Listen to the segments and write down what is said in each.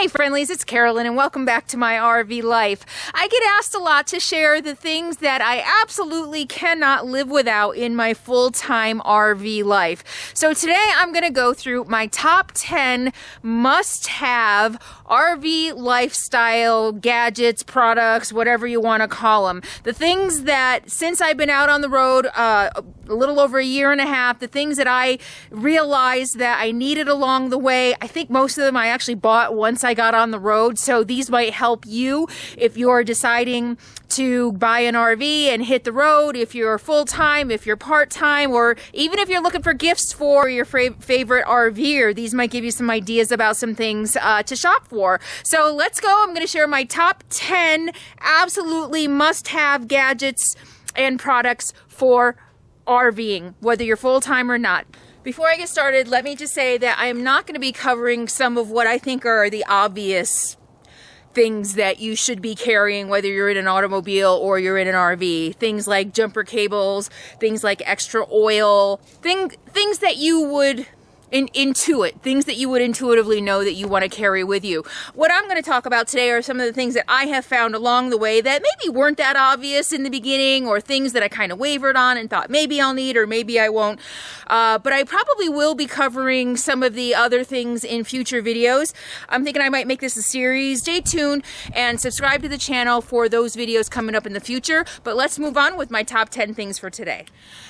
Hey friendlies, it's Carolyn and welcome back to my RV life. I get asked a lot to share the things that I absolutely cannot live without in my full-time RV life. So today I'm going to go through my top 10 must-have RV lifestyle gadgets, products, whatever you want to call them. The things that, since I've been out on the road a little over a year and a half, the things that I realized that I needed along the way. I think most of them I actually bought once I got on the road, so these might help you if you're deciding to buy an RV and hit the road, if you're full-time, if you're part-time, or even if you're looking for gifts for your favorite RVer. These might give you some ideas about some things to shop for. So let's go. I'm going to share my top 10 absolutely must-have gadgets and products for RVing, whether you're full-time or not. Before I get started, let me just say that I am not going to be covering some of what I think are the obvious things that you should be carrying, whether you're in an automobile or you're in an RV. Things like jumper cables, things like extra oil, things that you would things that you would intuitively know that you want to carry with you. What I'm going to talk about today are some of the things that I have found along the way that maybe weren't that obvious in the beginning, or things that I kind of wavered on and thought maybe I'll need or maybe I won't. But I probably will be covering some of the other things in future videos. I'm thinking I might make this a series. Stay tuned and subscribe to the channel for those videos coming up in the future. But let's move on with my top 10 things for today.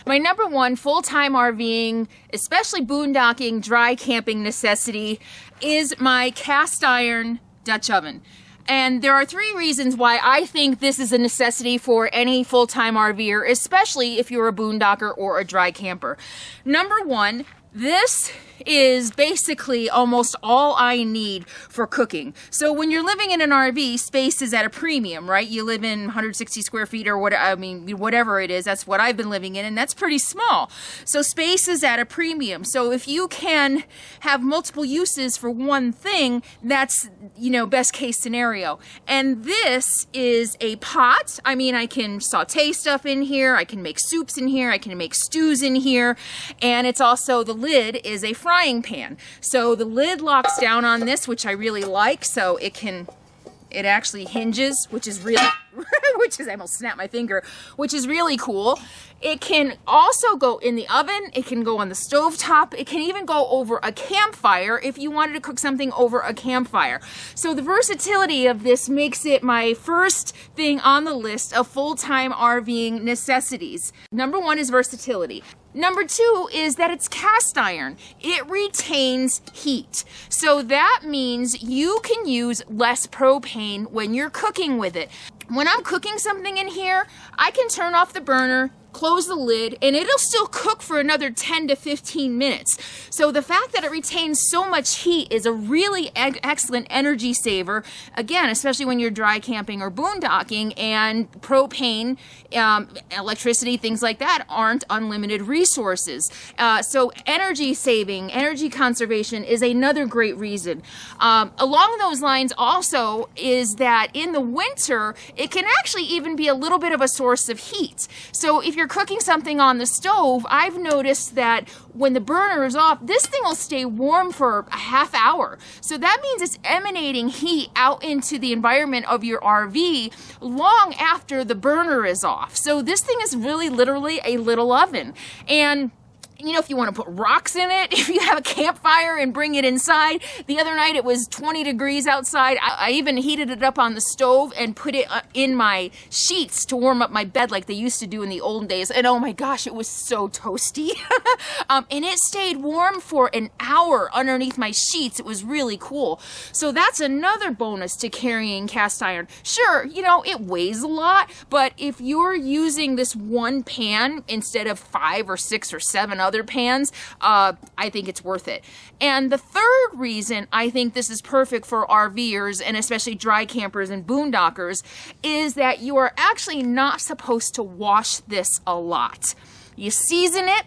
My number one full-time RVing, especially boondocking, dry camping necessity, is my cast iron Dutch oven. And there are three reasons why I think this is a necessity for any full-time RVer, especially if you're a boondocker or a dry camper. Number one, this is basically almost all I need for cooking. So when you're living in an RV, space is at a premium, right? You live in 160 square feet or whatever it is. That's what I've been living in, and that's pretty small. So space is at a premium. So if you can have multiple uses for one thing, that's, best case scenario. And this is a pot. I mean, I can saute stuff in here. I can make soups in here. I can make stews in here. And it's also, the lid is a frying pan. So the lid locks down on this, which I really like. So it actually hinges, which is really, I almost snapped my finger, which is really cool. It can also go in the oven. It can go on the stove top. It can even go over a campfire if you wanted to cook something over a campfire. So the versatility of this makes it my first thing on the list of full-time RVing necessities. Number one is versatility. Number two is that it's cast iron. It retains heat. So that means you can use less propane when you're cooking with it. When I'm cooking something in here, I can turn off the burner, close the lid, and it'll still cook for another 10 to 15 minutes. So the fact that it retains so much heat is a really excellent energy saver. Again, especially when you're dry camping or boondocking, and propane, electricity, things like that aren't unlimited resources. So energy saving, energy conservation is another great reason. Along those lines also is that in the winter, it can actually even be a little bit of a source of heat. So if you're cooking something on the stove, I've noticed that when the burner is off, this thing will stay warm for a half hour. So that means it's emanating heat out into the environment of your RV long after the burner is off. So this thing is really literally a little oven. And if you want to put rocks in it, if you have a campfire and bring it inside. The other night it was 20 degrees outside. I even heated it up on the stove and put it in my sheets to warm up my bed like they used to do in the old days. And oh my gosh, it was so toasty. And it stayed warm for an hour underneath my sheets. It was really cool. So that's another bonus to carrying cast iron. Sure, it weighs a lot, but if you're using this one pan instead of 5 or 6 or 7 other pans, I think it's worth it. And the third reason I think this is perfect for RVers, and especially dry campers and boondockers, is that you are actually not supposed to wash this a lot. You season it,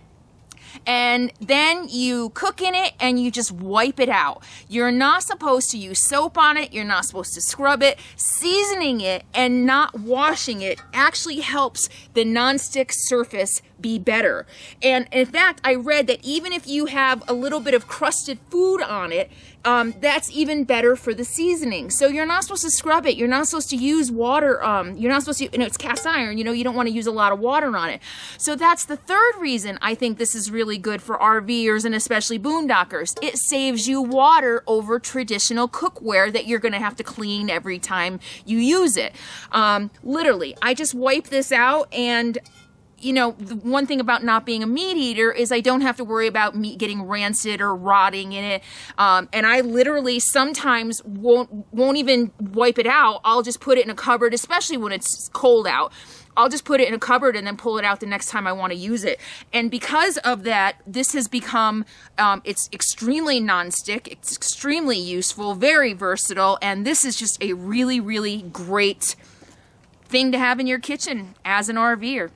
and then you cook in it and you just wipe it out. You're not supposed to use soap on it. You're not supposed to scrub it. Seasoning it and not washing it actually helps the nonstick surface be better. And in fact, I read that even if you have a little bit of crusted food on it, that's even better for the seasoning. So you're not supposed to scrub it. You're not supposed to use water. You're not supposed to, it's cast iron, you don't want to use a lot of water on it. So that's the third reason I think this is really good for RVers and especially boondockers. It saves you water over traditional cookware that you're going to have to clean every time you use it. Literally, I just wipe this out, and the one thing about not being a meat eater is I don't have to worry about meat getting rancid or rotting in it. And I literally sometimes won't even wipe it out. I'll just put it in a cupboard, especially when it's cold out. I'll just put it in a cupboard and then pull it out the next time I want to use it. And because of that, this has become, it's extremely nonstick, it's extremely useful, very versatile, and this is just a really, really great thing to have in your kitchen as an RVer.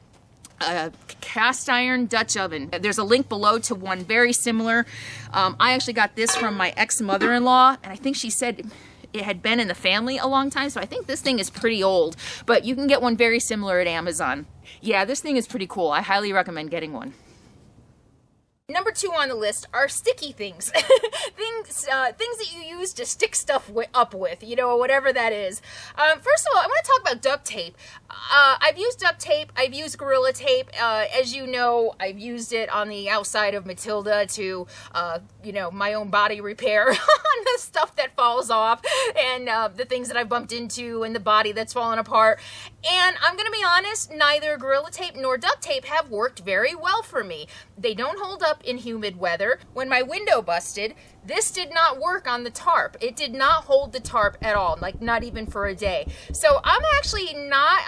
Cast iron Dutch oven. There's a link below to one very similar. I actually got this from my ex-mother-in-law, and I think she said it had been in the family a long time, so I think this thing is pretty old, but you can get one very similar at Amazon. Yeah, this thing is pretty cool. I highly recommend getting one. Number 2 on the list are sticky things. things that you use to stick stuff up with, whatever that is. First of all, I want to talk about duct tape. I've used duct tape. I've used Gorilla Tape. As you know, I've used it on the outside of Matilda to, my own body repair on the stuff that falls off and the things that I've bumped into and the body that's fallen apart. And I'm going to be honest, neither Gorilla Tape nor duct tape have worked very well for me. They don't hold up in humid weather. When my window busted, this did not work on the tarp. It did not hold the tarp at all, like not even for a day. So I'm actually not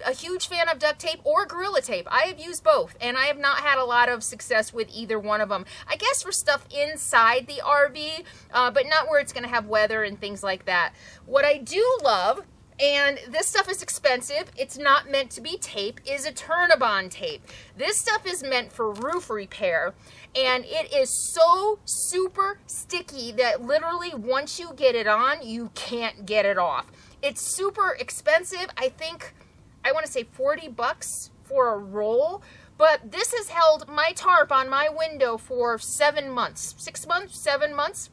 a huge fan of duct tape or Gorilla Tape. I have used both, and I have not had a lot of success with either one of them. I guess for stuff inside the RV, but not where it's going to have weather and things like that. What I do love, and this stuff is expensive, it's not meant to be tape, is a Turn-A-Bond tape. This stuff is meant for roof repair, and it is so super sticky that literally once you get it on, you can't get it off. It's super expensive. I think, I want to say 40 bucks for a roll, but this has held my tarp on my window for 7 months, 6 months, 7 months.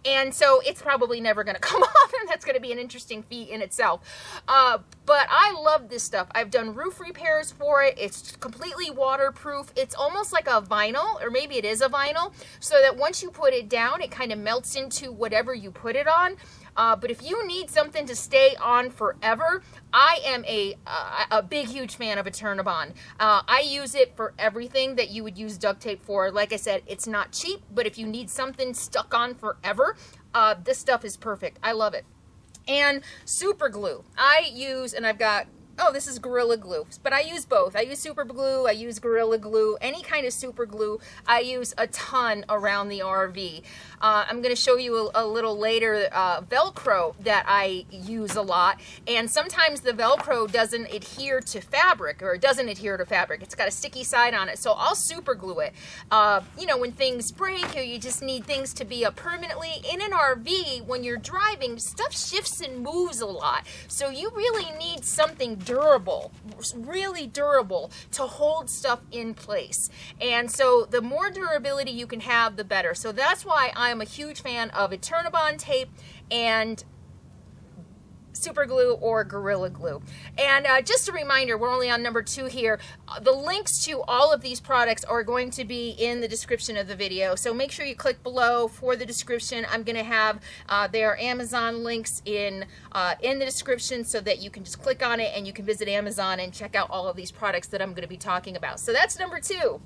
And so it's probably never going to come off, and that's going to be an interesting feat in itself. But I love this stuff. I've done roof repairs for it. It's completely waterproof. It's almost like a vinyl, or maybe it is a vinyl, so that once you put it down, it kind of melts into whatever you put it on. But if you need something to stay on forever, I am a big, huge fan of a Turn-A-Bond. I use it for everything that you would use duct tape for. Like I said, it's not cheap, but if you need something stuck on forever, this stuff is perfect. I love it. And super glue. I use, and I've got, oh, this is Gorilla Glue, but I use both. I use super glue, I use Gorilla Glue, any kind of super glue. I use a ton around the RV. I'm going to show you a little later Velcro that I use a lot, and sometimes the Velcro doesn't adhere to fabric, or it doesn't adhere to fabric. It's got a sticky side on it, so I'll super glue it. When things break or you just need things to be up permanently, in an RV, when you're driving, stuff shifts and moves a lot, so you really need something durable, really durable, to hold stuff in place. And so the more durability you can have, the better. So that's why I'm a huge fan of a Turn-A-Bond tape and super glue or Gorilla Glue. And just a reminder, we're only on number 2 here. The links to all of these products are going to be in the description of the video, so make sure you click below for the description. I'm going to have their Amazon links in the description, so that you can just click on it and you can visit Amazon and check out all of these products that I'm going to be talking about. So that's number 2.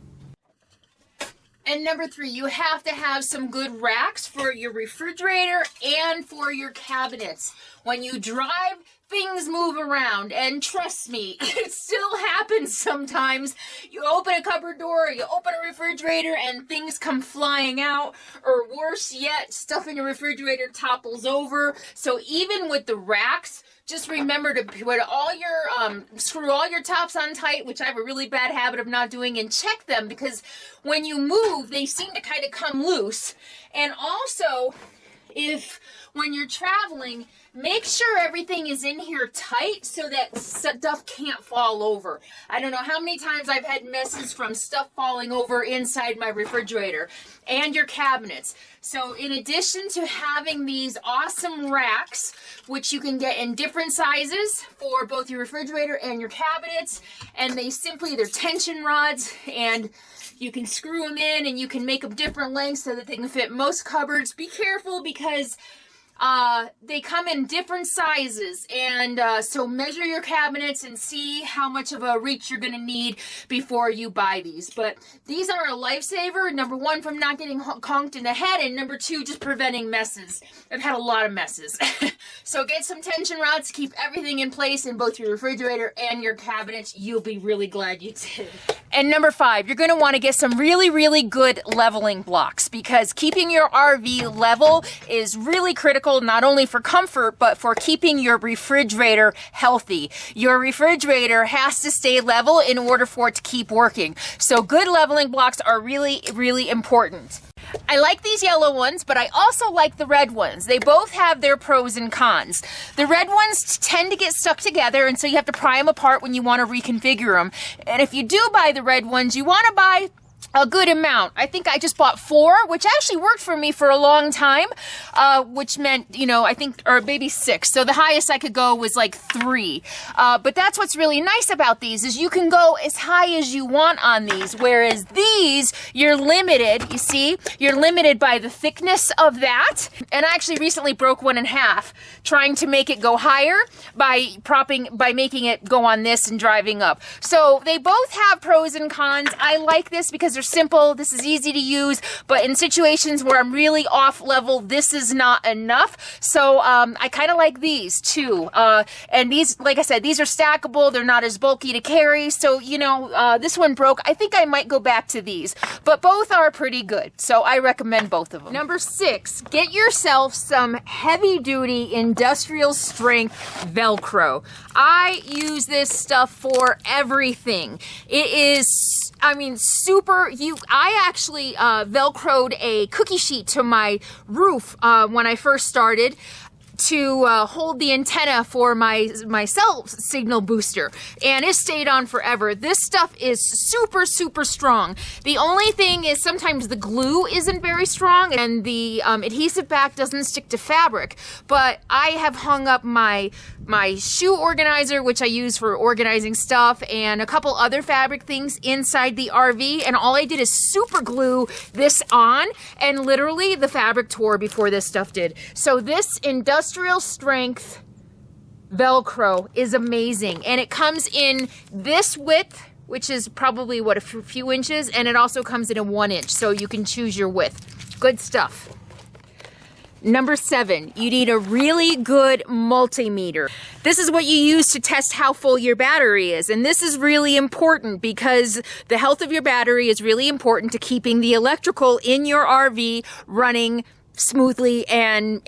And number 3, you have to have some good racks for your refrigerator and for your cabinets. When you drive, things move around, and trust me, it still happens sometimes. You open a cupboard door, you open a refrigerator, and things come flying out, or worse yet, stuff in your refrigerator topples over. So even with the racks, just remember to put all your, screw all your tops on tight, which I have a really bad habit of not doing, and check them, because when you move, they seem to kind of come loose. And also, if when you're traveling, make sure everything is in here tight so that stuff can't fall over. I don't know how many times I've had messes from stuff falling over inside my refrigerator and your cabinets. So in addition to having these awesome racks, which you can get in different sizes for both your refrigerator and your cabinets, and they're tension rods, and you can screw them in and you can make them different lengths so that they can fit most cupboards. Be careful because they come in different sizes, and so measure your cabinets and see how much of a reach you're going to need before you buy these. But these are a lifesaver, number one, from not getting conked in the head, and number two, just preventing messes. I've had a lot of messes. So get some tension rods to keep everything in place in both your refrigerator and your cabinets. You'll be really glad you did. And number 5, you're going to want to get some really, really good leveling blocks, because keeping your RV level is really critical, not only for comfort, but for keeping your refrigerator healthy. Your refrigerator has to stay level in order for it to keep working. So good leveling blocks are really, really important. I like these yellow ones, but I also like the red ones. They both have their pros and cons. The red ones tend to get stuck together, and so you have to pry them apart when you want to reconfigure them. And if you do buy the red ones, you want to buy a good amount. I think I just bought 4, which actually worked for me for a long time, which meant, I think, or maybe 6. So the highest I could go was like 3. But that's what's really nice about these, is you can go as high as you want on these, whereas these, you're limited, you see? You're limited by the thickness of that. And I actually recently broke one in half, trying to make it go higher by making it go on this and driving up. So they both have pros and cons. I like this because they're simple, this is easy to use, but in situations where I'm really off level, this is not enough. So I kind of like these too. And these, like I said, these are stackable, they're not as bulky to carry. So, this one broke. I think I might go back to these, but both are pretty good. So I recommend both of them. Number 6, get yourself some heavy duty industrial strength Velcro. I use this stuff for everything. It is, super. I actually Velcroed a cookie sheet to my roof when I first started to hold the antenna for my cell signal booster, and it stayed on forever. This stuff is super, super strong. The only thing is sometimes the glue isn't very strong and the adhesive back doesn't stick to fabric, but I have hung up my shoe organizer, which I use for organizing stuff, and a couple other fabric things inside the RV, and all I did is super glue this on, and literally the fabric tore before this stuff did. So this industrial strength Velcro is amazing, and it comes in this width, which is probably a few inches, and it also comes in a 1 inch, so you can choose your width. Good stuff. Number 7, you need a really good multimeter. This is what you use to test how full your battery is. And this is really important because the health of your battery is really important to keeping the electrical in your RV running smoothly and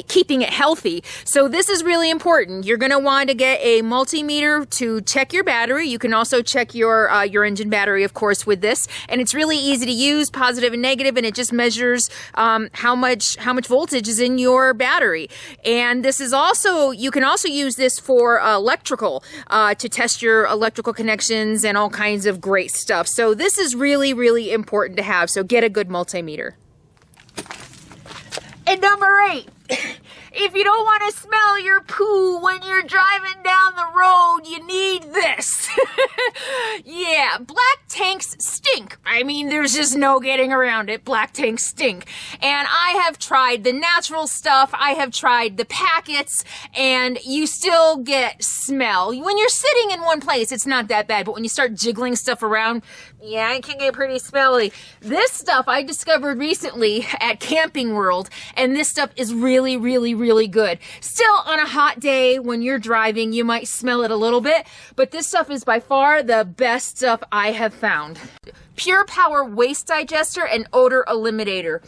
keeping it healthy. So this is really important. You're going to want to get a multimeter to check your battery. You can also check your engine battery, of course, with this, and it's really easy to use, positive and negative, and it just measures how much voltage is in your battery. And this is also, you can also use this for electrical to test your electrical connections and all kinds of great stuff. So this is really, really important to have. So get a good multimeter. And number 8, if you don't want to smell your poo when you're driving down the road, you need this. Yeah, black tanks stink. There's just no getting around it. Black tanks stink. And I have tried the natural stuff. I have tried the packets, and you still get smell. When you're sitting in one place, it's not that bad, but when you start jiggling stuff around, yeah, it can get pretty smelly. This stuff I discovered recently at Camping World, and this stuff is really, really, really good. Still, on a hot day when you're driving, you might smell it a little bit, but this stuff is by far the best stuff I have found. Pure Power Waste Digester and Odor Eliminator.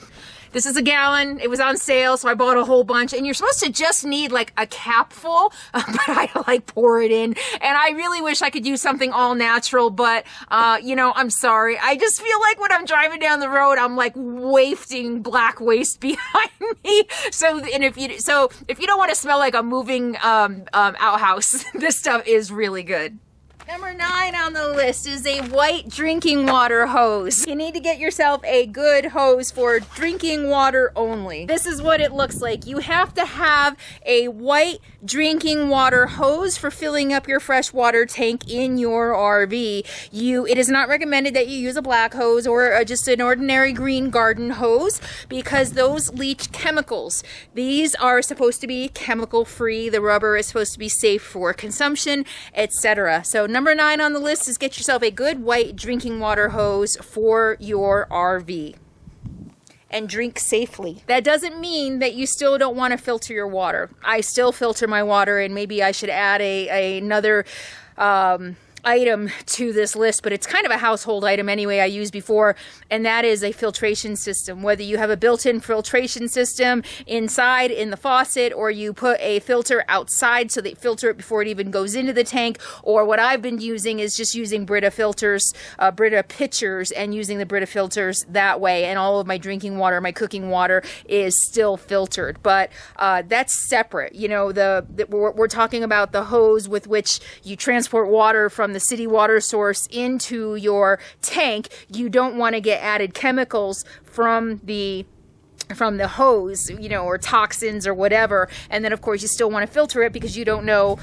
This is a gallon. It was on sale, so I bought a whole bunch. And you're supposed to just need like a cap full, but I like pour it in. And I really wish I could use something all natural, but you know, I'm sorry. I just feel like when I'm driving down the road, I'm like wafting black waste behind me. So if you don't want to smell like a moving outhouse, this stuff is really good. Number 9 on the list is a white drinking water hose. You need to get yourself a good hose for drinking water only. This is what it looks like. You have to have a white drinking water hose for filling up your freshwater tank in your RV. It is not recommended that you use a black hose or just an ordinary green garden hose because those leach chemicals. These are supposed to be chemical free. The rubber is supposed to be safe for consumption, etc. So number 9 on the list is get yourself a good white drinking water hose for your RV. And drink safely. That doesn't mean that you still don't want to filter your water. I still filter my water, and maybe I should add another item to this list, but it's kind of a household item anyway I used before, and that is a filtration system. Whether you have a built-in filtration system inside in the faucet, or you put a filter outside so they filter it before it even goes into the tank, or what I've been using is just using Brita filters, Brita pitchers, and using the Brita filters that way, and all of my drinking water, my cooking water is still filtered. But that's separate. You know, we're talking about the hose with which you transport water from the city water source into your tank. You don't want to get added chemicals from the hose, you know, or toxins or whatever. And then of course you still want to filter it because you don't know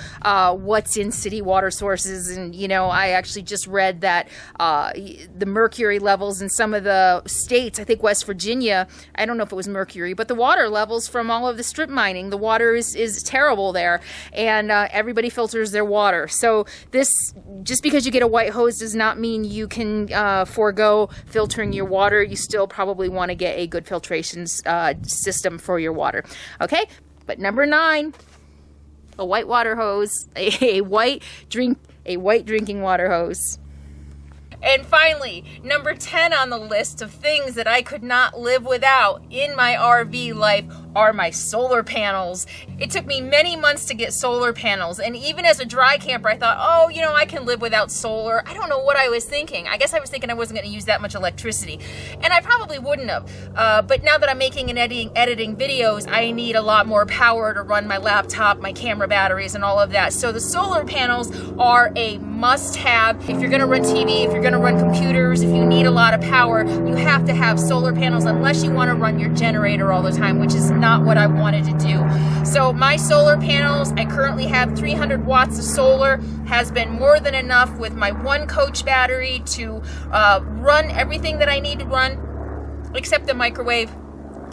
what's in city water sources. And you know, I actually just read that the mercury levels in some of the states, I think West Virginia, I don't know if it was mercury, but the water levels from all of the strip mining, the water is terrible there, and everybody filters their water. So this, just because you get a white hose does not mean you can forego filtering your water. You still probably want to get a good filtration system for your water. Okay, but number 9, a white water hose, a white drinking water hose. And finally, number 10 on the list of things that I could not live without in my RV life are my solar panels. It took me many months to get solar panels, and even as a dry camper, I thought, oh, you know, I can live without solar. I don't know what I was thinking. I guess I was thinking I wasn't going to use that much electricity, and I probably wouldn't have. But now that I'm making and editing videos, I need a lot more power to run my laptop, my camera batteries, and all of that. So the solar panels are a must-have. If you're going to run TV, if you're going to run computers, if you need a lot of power, you have to have solar panels, unless you want to run your generator all the time, which is not what I wanted to do. So my solar panels, I currently have 300 watts of solar, has been more than enough with my one coach battery to run everything that I need to run, except the microwave.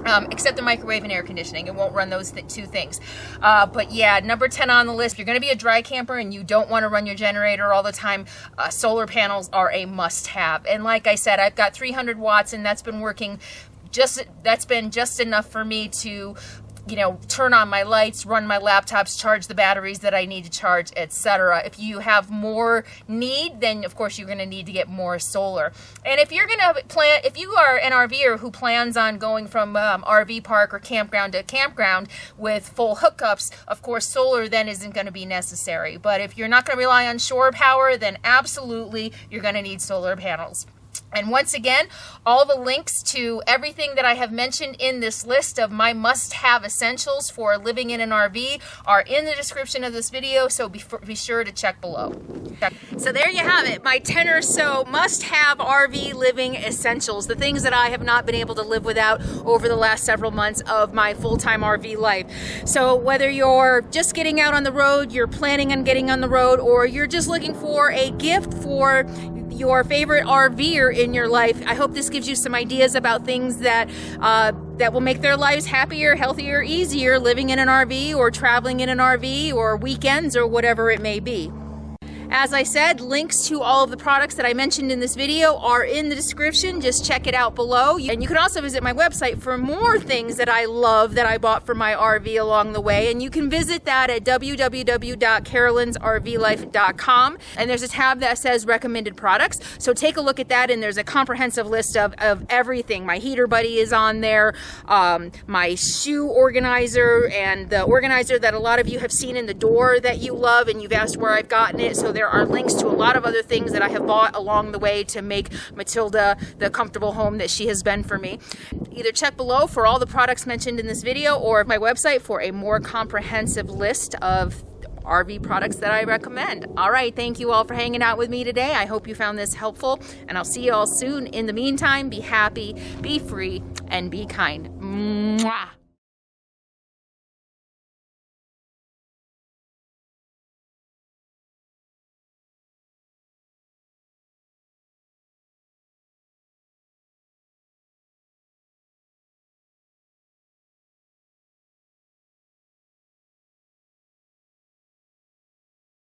And air conditioning. It won't run those two things. But yeah, number 10 on the list, if you're going to be a dry camper and you don't want to run your generator all the time, solar panels are a must-have. And like I said, I've got 300 watts, and that's been working that's been just enough for me to, you know, turn on my lights, run my laptops, charge the batteries that I need to charge, etc. If you have more need, then of course you're going to need to get more solar. And if you're going to if you are an RVer who plans on going from RV park or campground to campground with full hookups, of course solar then isn't going to be necessary. But if you're not going to rely on shore power, then absolutely you're going to need solar panels. And once again, all the links to everything that I have mentioned in this list of my must-have essentials for living in an RV are in the description of this video, so be sure to check below. So there you have it, my 10 or so must-have RV living essentials, the things that I have not been able to live without over the last several months of my full-time RV life. So whether you're just getting out on the road, you're planning on getting on the road, or you're just looking for a gift for your favorite RVer in your life, I hope this gives you some ideas about things that that will make their lives happier, healthier, easier living in an RV or traveling in an RV or weekends or whatever it may be. As I said, links to all of the products that I mentioned in this video are in the description. Just check it out below. And you can also visit my website for more things that I love that I bought for my RV along the way. And you can visit that at www.carolinsrvlife.com. And there's a tab that says recommended products. So take a look at that, and there's a comprehensive list of everything. My heater buddy is on there, my shoe organizer, and the organizer that a lot of you have seen in the door that you love, and you've asked where I've gotten it. So there are links to a lot of other things that I have bought along the way to make Matilda the comfortable home that she has been for me. Either check below for all the products mentioned in this video, or my website for a more comprehensive list of RV products that I recommend. All right, thank you all for hanging out with me today. I hope you found this helpful, and I'll see you all soon. In the meantime, be happy, be free, and be kind. Mwah.